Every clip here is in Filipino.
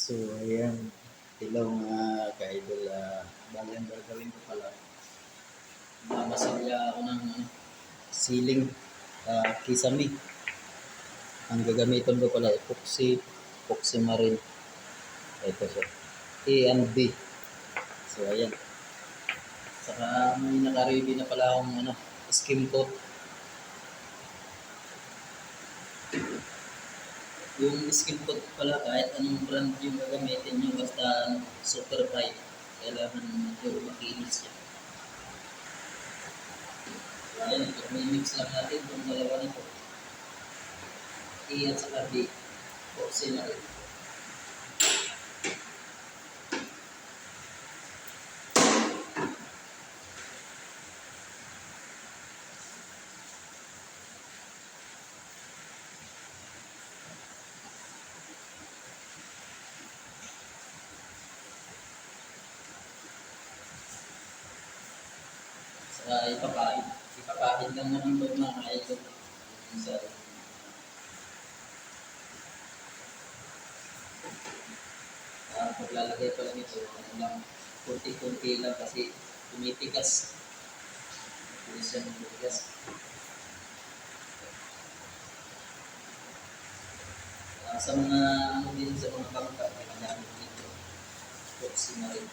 So, ayan. Hello mga ka-idol. Bali ang gagawin ko pala. Mamasilya ako ng ceiling kisame. Ang gagamitin ko pala epoxy marine. Ito siya. A and B. So, ayan. Saka may naka-ready na pala akong skim coat. Yung skim coat pala, kahit anong brand yung gagamitin nyo, basta super bright. Kailangan medyo makinis siya. So, ayan, i-mix lang natin itong dalawa na ito. A at saka B. Epoxy na rin. Saka ipapahid lang naman ito mga idol. Paglalagay pa lang ito, kunti-kunti lang kasi tumitigas. Hindi siya tumitigas. Sa mga sa mga bangka, may nagamit dito. Epoxy na rin.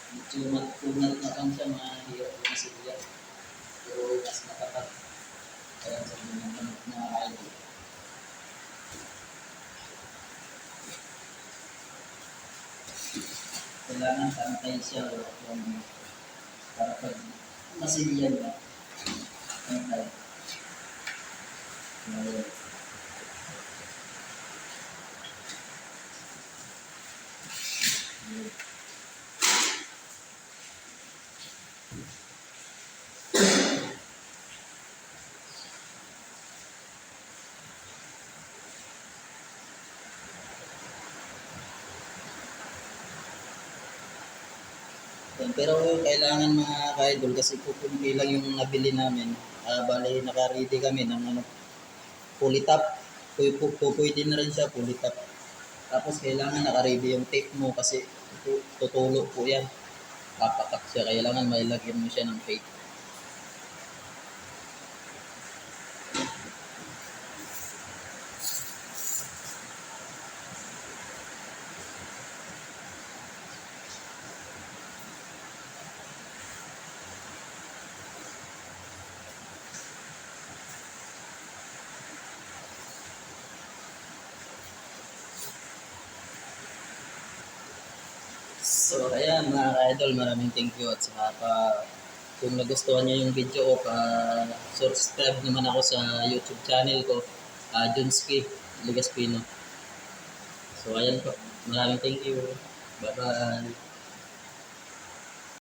Medyo matpunat na lang siya, mahirap yung silya. Pero mas matapat. Kaya sa mga idol. Kailangan pantay siya para pag masilyan na pantay. Pero kailangan mga ka-idol kasi kukunti lang yung nabili namin. Bali naka-ready kami ng pulley top. Pwede na rin siya pulley top. Tapos kailangan naka-ready yung tape mo kasi tutulo po yan. Papatak siya. Kailangan may lagyan mo siya ng tape. So, ayan mga ka-idol, maraming thank you at saka kung nagustuhan niyo yung video ko, subscribe naman ako sa YouTube channel ko, Junski Ligaspino. So, ayan po. Maraming thank you. Bye-bye.